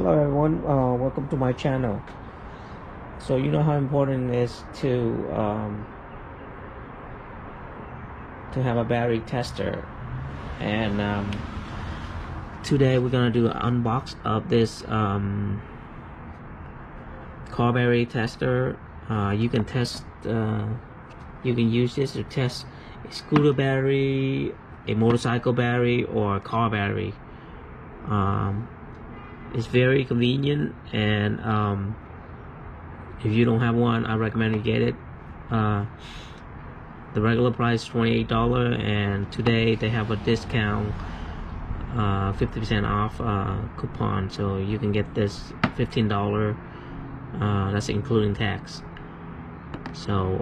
Hello everyone, welcome to my channel. So you know how important it is to have a battery tester, and today we're gonna do an unbox of this car battery tester. You can test, you can use this to test a scooter battery, a motorcycle battery, or a car battery. It's very convenient, and if you don't have one, I recommend you get it. The regular price is $28, and today they have a discount, 50% off coupon, so you can get this $15. That's including tax. So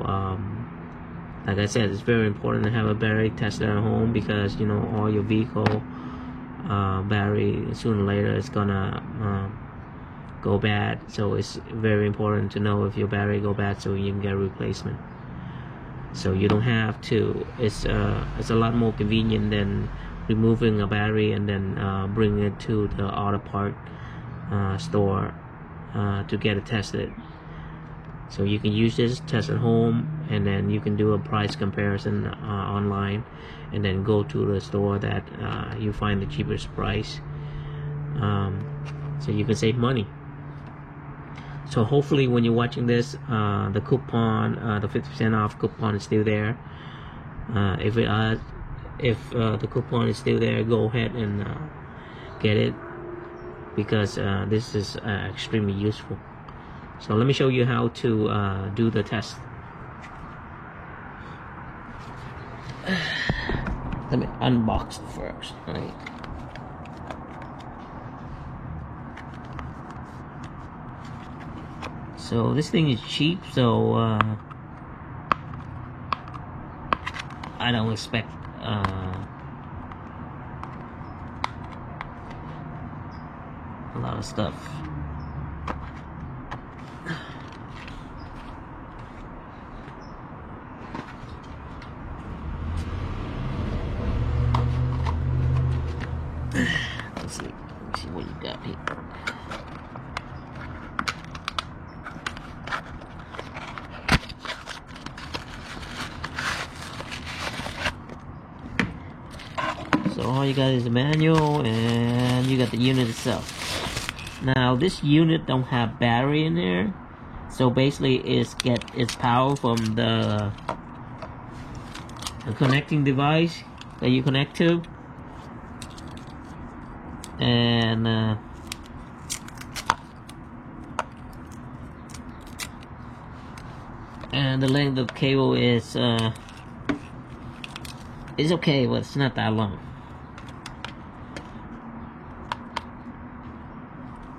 like I said, it's very important to have a battery tester at home, because you know all your vehicle battery sooner or later is gonna go bad. So it's very important to know if your battery go bad, so you can get a replacement. So you don't have to. It's a lot more convenient than removing a battery and then bringing it to the auto part store to get it tested. So you can use this test at home, and then you can do a price comparison online, and then go to the store that you find the cheapest price, so you can save money. So hopefully when you're watching this, the coupon, the 50% off coupon is still there. If the coupon is still there, go ahead and get it, because this is extremely useful. So let me show you how to do the test. Let me unbox it first, right? So this thing is cheap, so I don't expect a lot of stuff. Let's see what you got here. So all you got is a manual, and you got the unit itself. Now this unit don't have battery in there, so basically it's power from the connecting device that you connect to, and the length of the cable is okay, but it's not that long.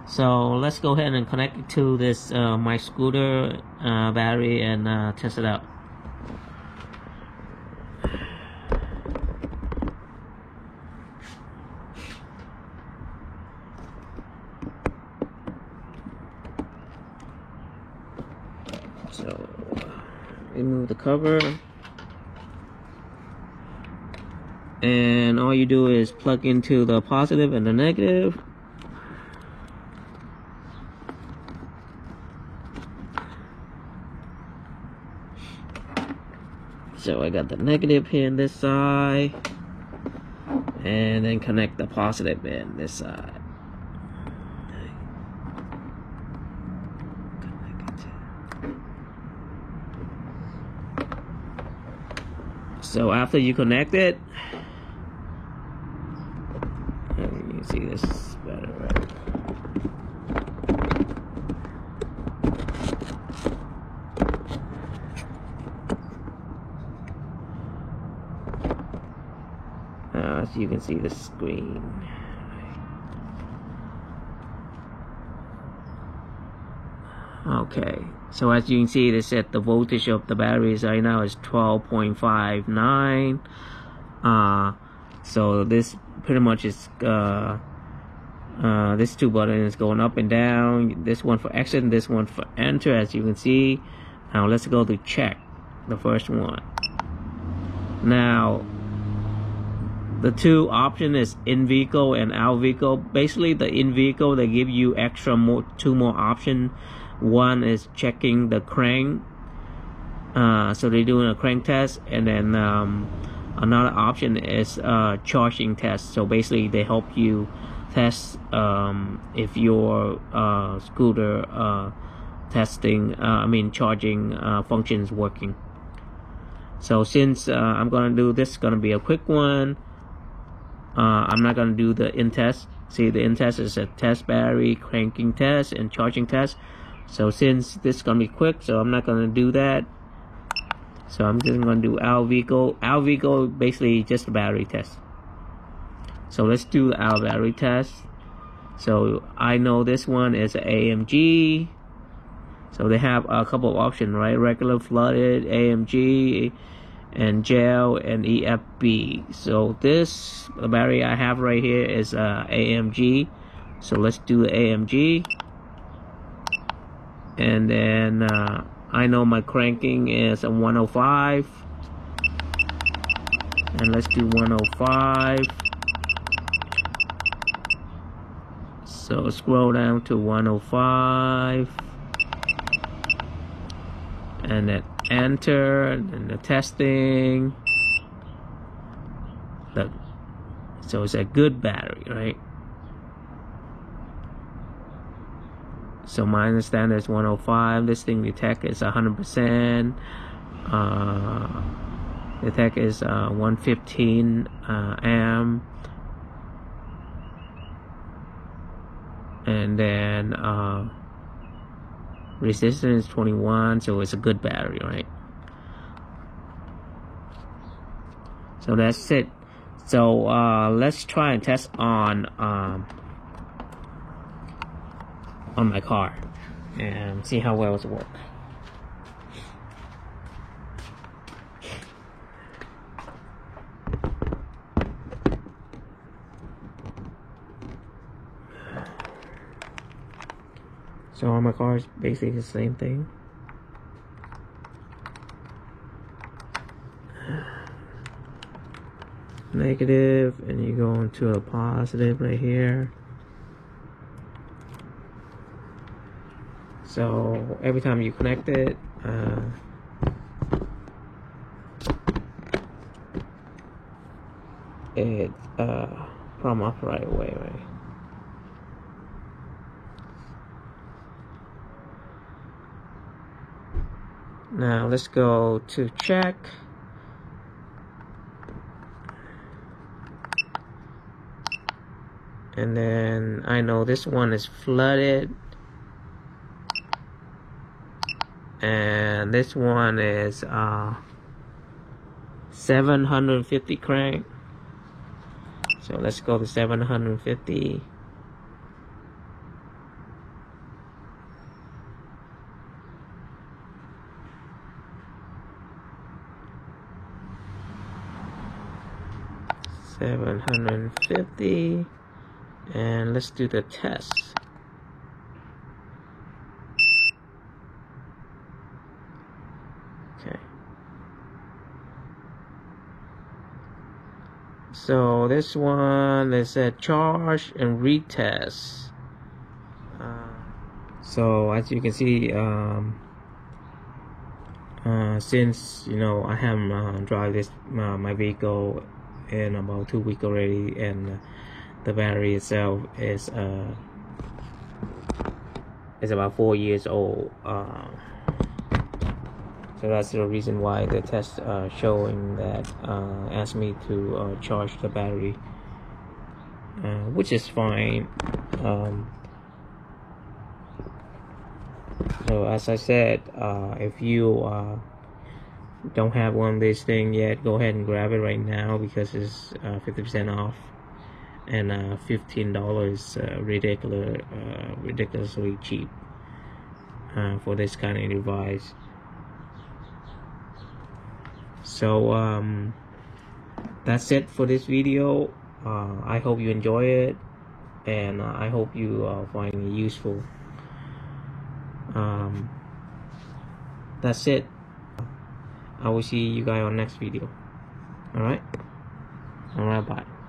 So let's go ahead and connect it to this my scooter battery and test it out. So remove the cover, and all you do is plug into the positive and the negative. So I got the negative here on this side, and then connect the positive in this side. So after you connect it, you can see this is better, right? So you can see the screen. Okay, so as you can see, they said the voltage of the batteries right now is 12.59. So this pretty much is this two buttons going up and down. This one for exit and this one for enter, as you can see. Now let's go to check the first one. Now The two option is in vehicle and out vehicle. Basically, the in vehicle, they give you two more options. One is checking the crank, so they're doing a crank test, and then another option is charging test. So basically, they help you test if your scooter charging function is working. So since I'm gonna do this, gonna be a quick one. I'm not gonna do the in test. See, the in test is a test battery, cranking test, and charging test. So since this is gonna be quick, so I'm not gonna do that. So I'm just gonna do out vehicle. Out vehicle basically just a battery test. So let's do our battery test. So I know this one is an AMG. So they have a couple of options, right? Regular, flooded, AMG, and gel, and EFB. So this battery I have right here is AMG. So let's do the AMG. And then I know my cranking is a 105. And let's do 105. So scroll down to 105. And then enter, and the testing. Look, so it's a good battery, right? So my understanding is 105. This thing detect is 100%. Detect is 115 amp, and then resistance 21, so it's a good battery, right? So that's it. So let's try and test on my car and see how well it works. So on my car is basically the same thing. Negative, and you go into a positive right here. So every time you connect it, it prompt up right away, right? Now let's go to check. And then I know this one is flooded. And this one is 750 crank. So let's go to 750. $750, and let's do the test. Okay. So this one is a charge and retest. So as you can see, since I haven't drive this my vehicle in about 2 weeks already, and the battery itself is about 4 years old. So that's the reason why the test showing that asked me to charge the battery, which is fine. So as I said, if you don't have one of these things yet, go ahead and grab it right now, because it's 50% off, and $15 is ridiculously cheap for this kind of device. So that's it for this video. I hope you enjoy it, and I hope you find it useful. That's it. I will see you guys on next video. Alright. Alright, bye.